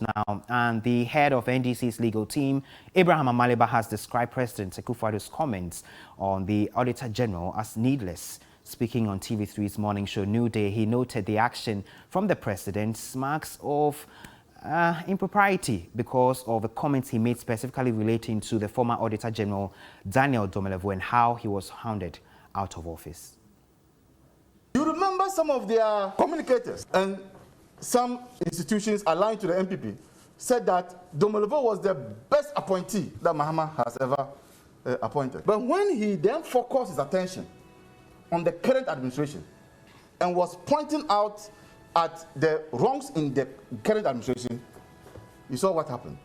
now, and the head of NDC's legal team, Abraham Amaliba, has described President Akuffo Addo's comments on the Auditor General as needless. Speaking on TV3's morning show New Day, he noted the action from the president marks of impropriety because of the comments he made specifically relating to the former Auditor General Daniel Domelevo and how he was hounded out of office. You remember some of their communicators and some institutions aligned to the MPP said that Domelevo was the best appointee that Mahama has ever appointed. But when he then focused his attention on the current administration and was pointing out at the wrongs in the current administration, you saw what happened.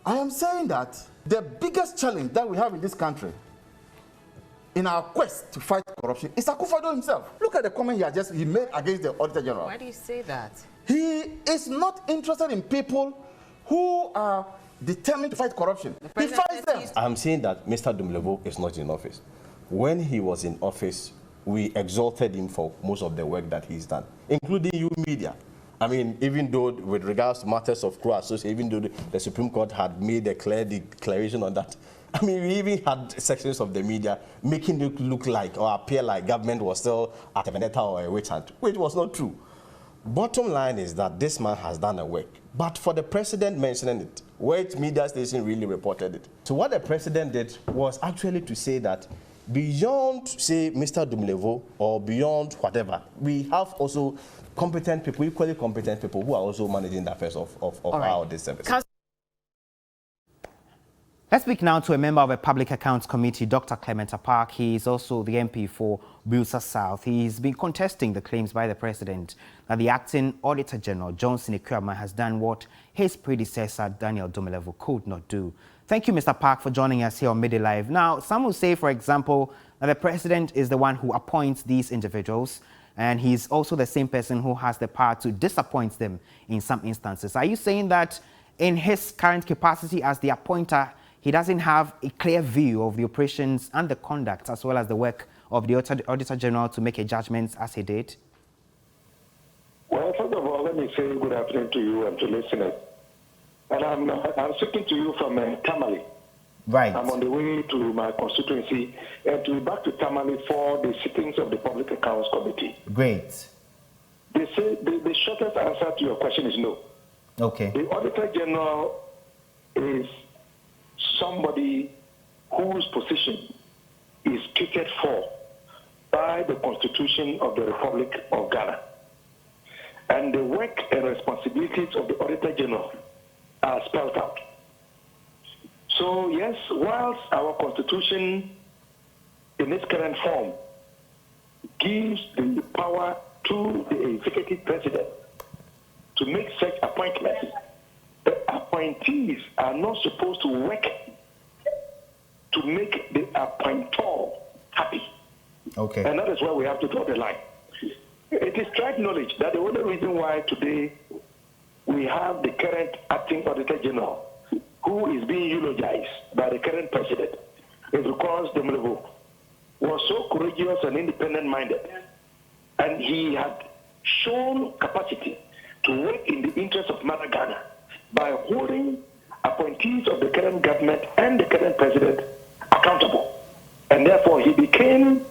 I am saying that the biggest challenge that we have in this country in our quest to fight corruption is Akuffo Addo himself. Look at the comment he made against the Auditor General. Why do you say that? He is not interested in people who are determined to fight corruption. He fights them. I'm saying that Mr. Domelevo is not in office. When he was in office, we exalted him for most of the work that he's done, including you media. I mean, even though with regards to matters of crew association, even though the Supreme Court had made a clear declaration on that, I mean, we even had sections of the media making it look like or appear like government was still at a vendetta or a witch hunt, which was not true. Bottom line is that this man has done a work. But for the president mentioning it, which media station really reported it. So what the president did was actually to say that beyond, say, Mr. Domelevo or beyond whatever, we have also competent people, equally competent people who are also managing the affairs of our audit service. Let's speak now to a member of a Public Accounts Committee, Dr. Clement Park. He is also the MP for Bilsa South. He's been contesting the claims by the president that the acting Auditor General, Johnson Ekuama, has done what his predecessor, Daniel Domelevo, could not do. Thank you, Mr. Park, for joining us here on Midday Live. Now, some will say, for example, that the president is the one who appoints these individuals, and he's also the same person who has the power to disappoint them in some instances. Are you saying that in his current capacity as the appointer, he doesn't have a clear view of the operations and the conduct as well as the work of the Auditor General to make a judgment as he did? Well, first of all, let me say good afternoon to you and to listeners. And I'm speaking to you from Tamale. Right. I'm on the way to my constituency and to be back to Tamale for the sittings of the Public Accounts Committee. Great. They say the shortest answer to your question is no. Okay. The Auditor General is somebody whose position is catered for by the Constitution of the Republic of Ghana. And the work and responsibilities of the Auditor General are spelled out. So yes, whilst our Constitution in its current form gives the power to the executive president to make such appointments, the appointees are not supposed to work to make the appointor happy. Okay. And that is why we have to draw the line. It is tried knowledge that the only reason why today we have the current acting Auditor General who is being eulogized by the current president is because Domelevo was so courageous and independent-minded, and he had shown capacity to work in the interest of Mother Ghana by holding appointees of the current government and the current president accountable. And therefore, he became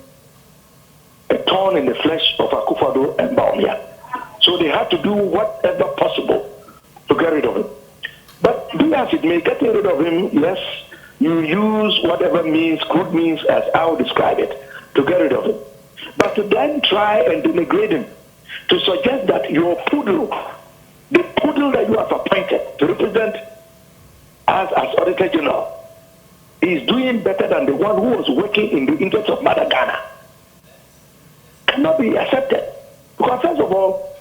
a thorn in the flesh of Akuffo Addo and Bawumia. So they had to do whatever possible to get rid of him. But be as it may, getting rid of him, yes, you use whatever means, crude means, as I would describe it, to get rid of him. But to then try and denigrate him, to suggest that your poodle, the poodle that you have appointed to represent us as Auditor General, is doing better than the one who was working in the interest of Mother Ghana, cannot be accepted. Because first of all,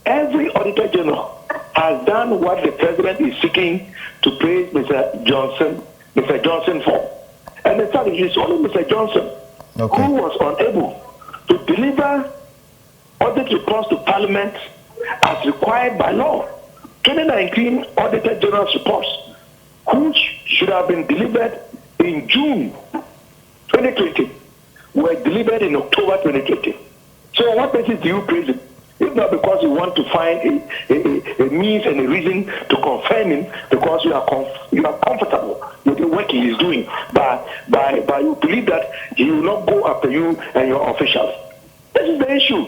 every Auditor General has done what the president is seeking to praise Mr. Johnson for. And in fact, it is only Mr. Johnson who was unable to deliver audit reports to Parliament as required by law. 2019 Auditor General's reports, which should have been delivered in June 2020, were delivered in October 2020. So on what basis do you praise him? If not because you want to find a means and a reason to confirm him, because you are comfortable with the work he is doing, but you believe that he will not go after you and your officials. This is the issue.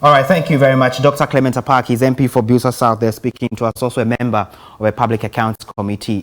All right, thank you very much. Dr. Clement Appak is MP for Builsa South. They're speaking to us, also a member of a Public Accounts Committee.